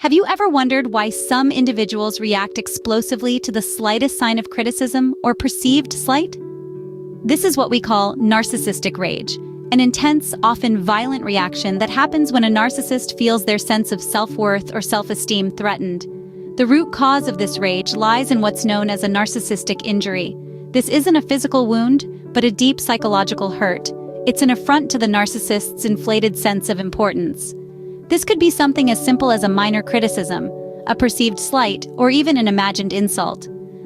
Have you ever wondered why some individuals react explosively to the slightest sign of criticism or perceived slight? This is what we call narcissistic rage, an intense, often violent reaction that happens when a narcissist feels their sense of self-worth or self-esteem threatened. The root cause of this rage lies in what's known as a narcissistic injury. This isn't a physical wound, but a deep psychological hurt. It's an affront to the narcissist's inflated sense of importance. This could be something as simple as a minor criticism, a perceived slight, or even an imagined insult.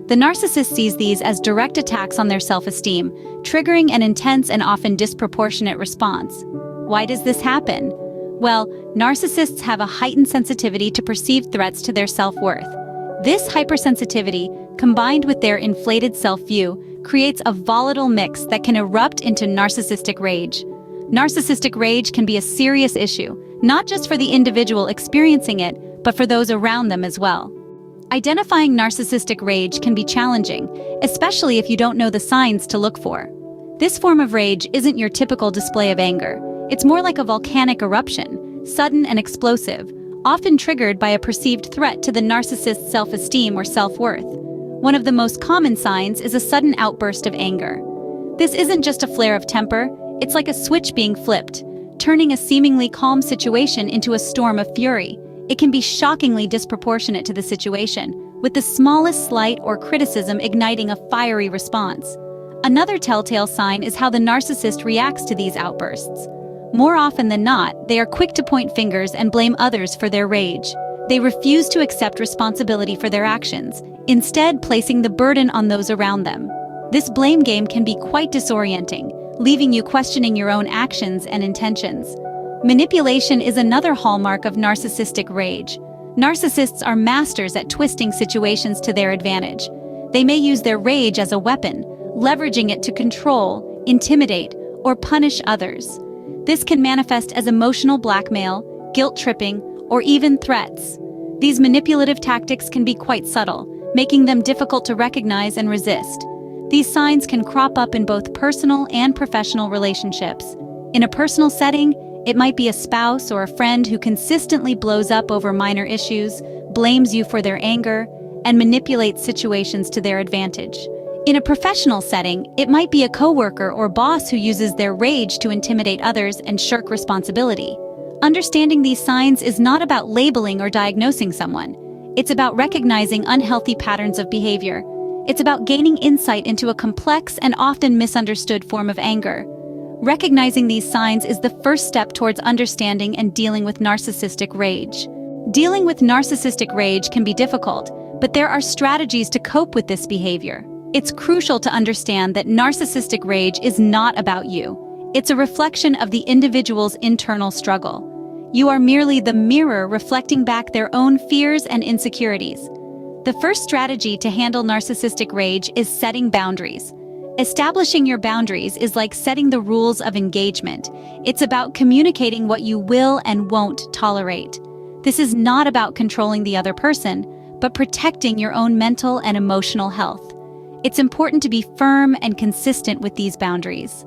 The narcissist sees these as direct attacks on their self-esteem, triggering an intense and often disproportionate response. Why does this happen? Well, narcissists have a heightened sensitivity to perceived threats to their self-worth. This hypersensitivity, combined with their inflated self-view, creates a volatile mix that can erupt into narcissistic rage. Narcissistic rage can be a serious issue, not just for the individual experiencing it, but for those around them as well. Identifying narcissistic rage can be challenging, especially if you don't know the signs to look for. This form of rage isn't your typical display of anger. It's more like a volcanic eruption, sudden and explosive, often triggered by a perceived threat to the narcissist's self-esteem or self-worth. One of the most common signs is a sudden outburst of anger. This isn't just a flare of temper, it's like a switch being flipped, turning a seemingly calm situation into a storm of fury. It can be shockingly disproportionate to the situation, with the smallest slight or criticism igniting a fiery response. Another telltale sign is how the narcissist reacts to these outbursts. More often than not, they are quick to point fingers and blame others for their rage. They refuse to accept responsibility for their actions, instead placing the burden on those around them. This blame game can be quite disorienting, leaving you questioning your own actions and intentions. Manipulation is another hallmark of narcissistic rage. Narcissists are masters at twisting situations to their advantage. They may use their rage as a weapon, leveraging it to control, intimidate, or punish others. This can manifest as emotional blackmail, guilt-tripping, or even threats. These manipulative tactics can be quite subtle, making them difficult to recognize and resist. These signs can crop up in both personal and professional relationships. In a personal setting, it might be a spouse or a friend who consistently blows up over minor issues, blames you for their anger, and manipulates situations to their advantage. In a professional setting, it might be a coworker or boss who uses their rage to intimidate others and shirk responsibility. Understanding these signs is not about labeling or diagnosing someone. It's about recognizing unhealthy patterns of behavior. It's about gaining insight into a complex and often misunderstood form of anger. Recognizing these signs is the first step towards understanding and dealing with narcissistic rage. Dealing with narcissistic rage can be difficult, but there are strategies to cope with this behavior. It's crucial to understand that narcissistic rage is not about you. It's a reflection of the individual's internal struggle. You are merely the mirror reflecting back their own fears and insecurities. The first strategy to handle narcissistic rage is setting boundaries. Establishing your boundaries is like setting the rules of engagement. It's about communicating what you will and won't tolerate. This is not about controlling the other person, but protecting your own mental and emotional health. It's important to be firm and consistent with these boundaries.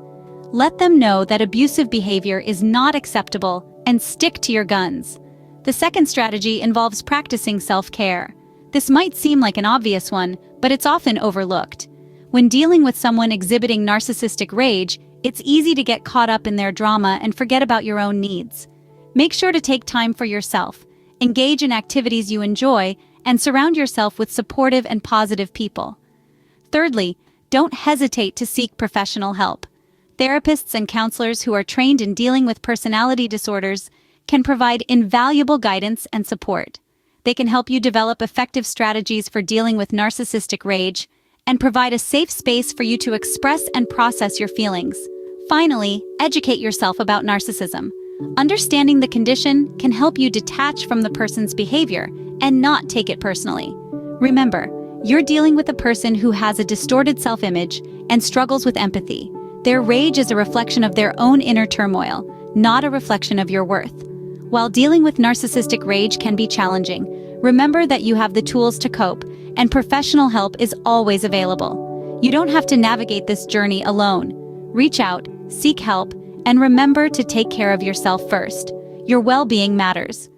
Let them know that abusive behavior is not acceptable and stick to your guns. The second strategy involves practicing self-care. This might seem like an obvious one, but it's often overlooked. When dealing with someone exhibiting narcissistic rage, it's easy to get caught up in their drama and forget about your own needs. Make sure to take time for yourself, engage in activities you enjoy, and surround yourself with supportive and positive people. Thirdly, don't hesitate to seek professional help. Therapists and counselors who are trained in dealing with personality disorders can provide invaluable guidance and support. They can help you develop effective strategies for dealing with narcissistic rage and provide a safe space for you to express and process your feelings. Finally, educate yourself about narcissism. Understanding the condition can help you detach from the person's behavior and not take it personally. Remember, you're dealing with a person who has a distorted self-image and struggles with empathy. Their rage is a reflection of their own inner turmoil, not a reflection of your worth. While dealing with narcissistic rage can be challenging, remember that you have the tools to cope, and professional help is always available. You don't have to navigate this journey alone. Reach out, seek help, and remember to take care of yourself first. Your well-being matters.